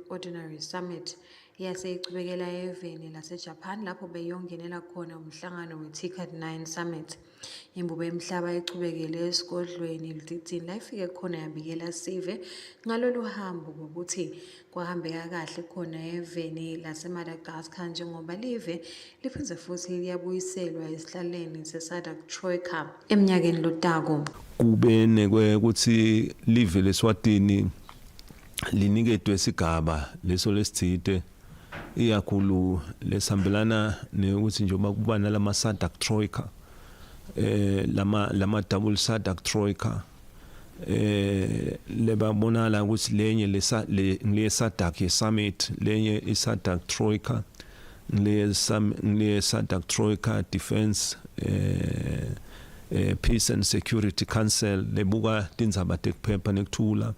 Ordinary Summit yase ichubekela eveni laseJapan lapho beyongenela khona umhlangano we-TICAD 9 Summit. Imbubo yemhlaba ichubekele esigodlweni Lidicine la ifike khona yabikela Sive ngalolu hambo ngokuthi kwahambeka kahle khona eveni laseMadagascar njengoba live liphindze futhi liyabuyiselwa esihlaleni se-SADC Troika eminyakeni lotako. Kube nekwe ukuthi live leSwatini linikedwe isigaba leso lesithide iyakhulu lesihambelana nekuthi njengoba kuba nalama SADC Troika lama double SADC Troika lebabonala ukuthi lenye le SADC Summit lenye iSADC Troika le SADC Troika Defense Peace and Security Council lebuka tindzaba tekuphepha nekuthula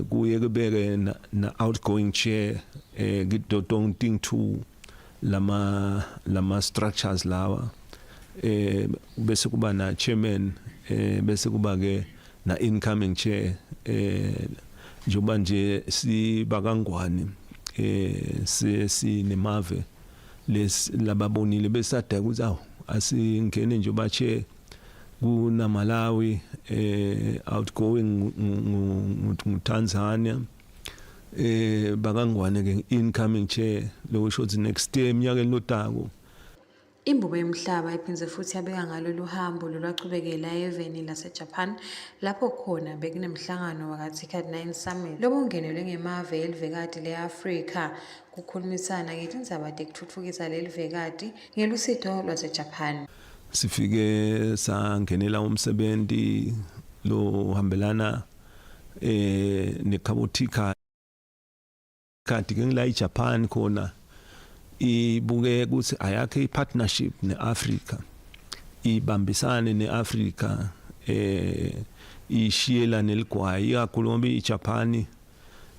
kuye kubeke na outgoing chair gidotong ting two lama structures lawa bese kuba na chairman bese kuba ke na incoming chair njoba nje sibakangwani sinemave lababonile besada ukuthi awu asingene njoba chair kuna Malawi outgoing nguTanzania bakangwane ke incoming chair lokusho ukuthi next year eminyakeni lotako. Imbubo yemhlaba iphindze futhi yabeka ngalolu hambo lolwachubekela eveni laseJapan lapho khona bekunemhlangano waka-TICAD 9 Summit lobungenelwe ngemave elivekati le-Afrika kukhulumisana ngetindzaba tekutfutfukisa lelivekati ngelusito lwaseJapan. Sifike sangenela umsebenzi lo hambelana nekhabothika kanti ke la eJapan khona ibuke ukuthi ayakhe ipartnership neAfrica ibambisane neAfrica ishiyela neligwayi kakhulu ngoba iJapan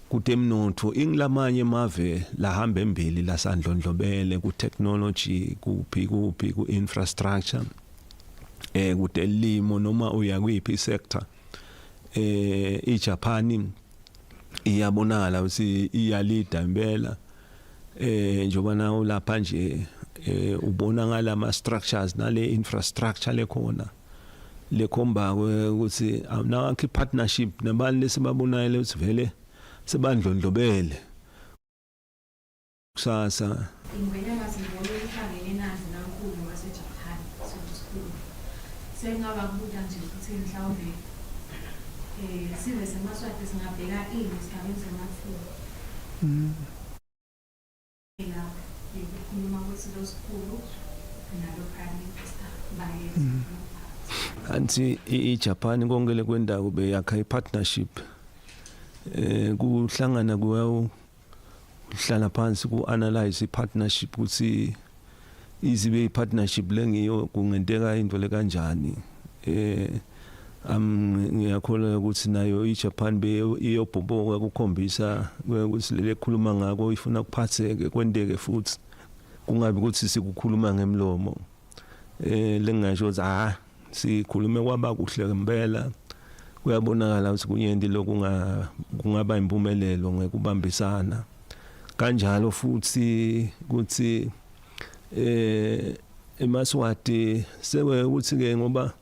kutemnotho ingilamanye mave lahamba embili lasandlondlobele ku technology kuphi ku infrastructure kutelimo noma uya kuyiphi sector iJapan iyabonakala ukuthi iyalida impela njoba nawo lapha nje ubona ngalama structures nale infrastructure lekhona lekhomba ukuthi awunakho ipartnership nabani lesibabonayile ukuthi vele sebandlondlobele kusasa ingwenya masibone ihlangene nazi nankulu waseJapan sokusikhulu sengaba kubuka nje ukuthi mhlawumbe sibe semaswati singabheka isigabeni semathula la ukukhuluma ukuthi lo sikhulu nalo prime minister baye kanti iJapan kongele kwendawo beyakha ipartnership kuhlangana kuhlala phansi ku-analyze i-partnership ukuthi izibe i-partnership lengiyo kungenteka into le kanjani ngiyakholwa ukuthi nayo iJapan iyobhobhoka kukhombisa ukuthi lele khuluma ngako ifuna kuphatheke kwendeke futhi kungabi ukuthi sikukhuluma ngemlomo lengasho ukuthi sikhulume kwaba kuhle ngempela kuyabonakala ukuthi kunyenti kungaba impumelelo ngekubambisana kanjalo futhi ukuthi eMaswati sekwe ukuthi ke ngoba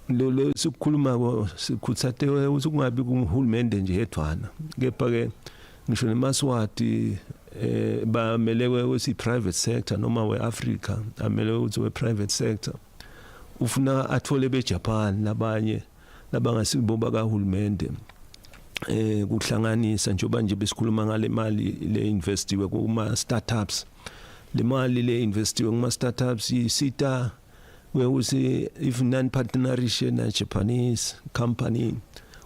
lo sikukhuluma sikhuthate ukuthi kungabi kuhulumende nje yedwana kepha ke ngisho neMaswati bamele ukuthi private sector noma weAfrica amele ukuthi we-private sector ufuna athole beJapan nabanye labangasiboba kahulumende kuhlanganisa njengoba nje besikhuluma ngale mali le investiwe kuma startups le mali le investiwe kuma startups isita ukuthi if non partnership na Japanese company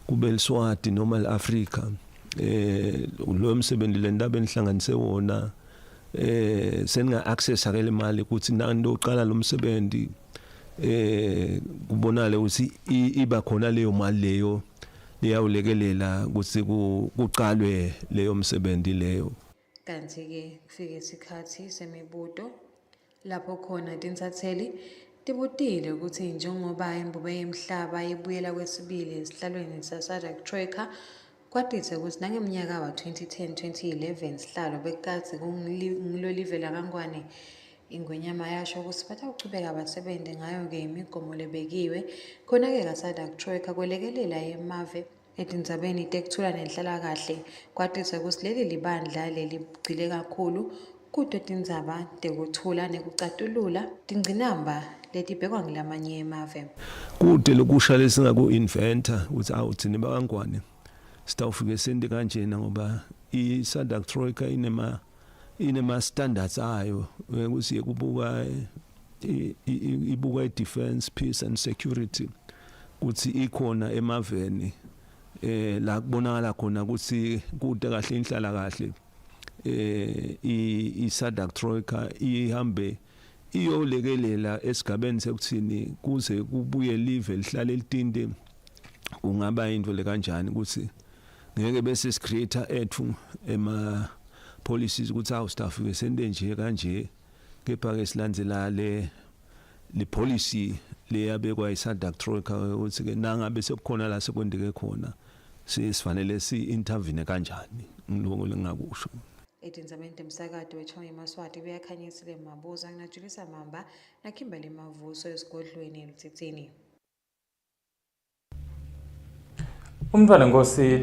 kube eLeswati noma eAfrica lo msebenzi le ndaba enihlanganise wona seninga access akele mali ukuthi nando uqala lo msebenzi kubonale ukuthi iba khona leyo mali leyo liyawulekelela ukuthi kuqalwe leyo msebenzi leyo. Kanti ke kufike isikhathi semibuto lapho khona tinsatheli tibutile ukuthi njengoba imbubo yemhlaba ibuyela kwesibili esihlalweni se-SADC Troika Kwatise ukuthi nangeminyaka wa-2010-2011 sihlalo bekukathi ngilolive lakangwane ingwenyama yasho ukuthi bathawuchubeka basebenze ngayo-ke imigomo lebekiwe khona-ke kaSADC Troika kwelekelela yemave etindzabeni tekuthula nenhlalakahle. Kwatise ukuthi leli libandla leligxile kakhulu kuto tindzaba tekuthula nekucatulula tingqinamba letibhekwa ngilamanye emave. Kude lokusha lesingaku-inventa ukuthi awuthini bakangwane sitawufike sente kanjena ngoba i-SADC Troika inema standards ayo ukuthi kubuka ibuka i-defense, peace and security ukuthi ikhona emaveni la kubonakala khona ukuthi kude kahle inhlala kahle i-SADC Troika ihambe iyolekelela esigabeni sekuthini kuze kubuye live lihlale litinde kungaba into le kanjani ukuthi ngeke bese screator ethu ema policies ukuthi awu staff ke sente nje kanje kepha ke silandzela le policy leyabekwa i-SADC Troika ukuthi ke nangabe sekukhona la sekwendeke khona sifanele si-intervene kanjani ngiloko lengakusho. Etindzabeni temsakato weThomi Maswati beyakhanyisile Mabuza nginajulisa Mamba naKimberly Mavuso esigodlweni eLutsitsini. Umntwana Nkosi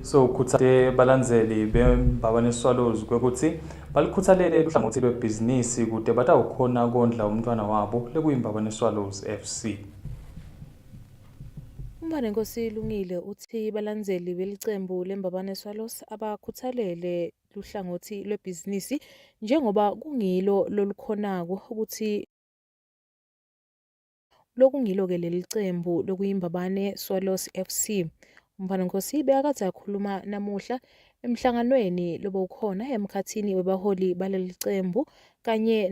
so kutsate balandzeli bembabane Swallows kwekuthi balikhuthalele luhlangothi lwebhizinisi kude batawukhona kondla umntwana wabo lekuyimbabane Swallows FC. Umbane Nkosi Lungile uthi balandzeli belicembu lembabane Swallows abakhuthalele luhlangothi lwebhizinisi njengoba kungilo lolukhonako ukuthi lokungilo-ke leli cembu lokuyimbabane Swallows FC. Umbane Nkosi bekakade akhuluma namuhla emhlanganweni lobo ukhona emkhathini webaholi baleli cembu kanye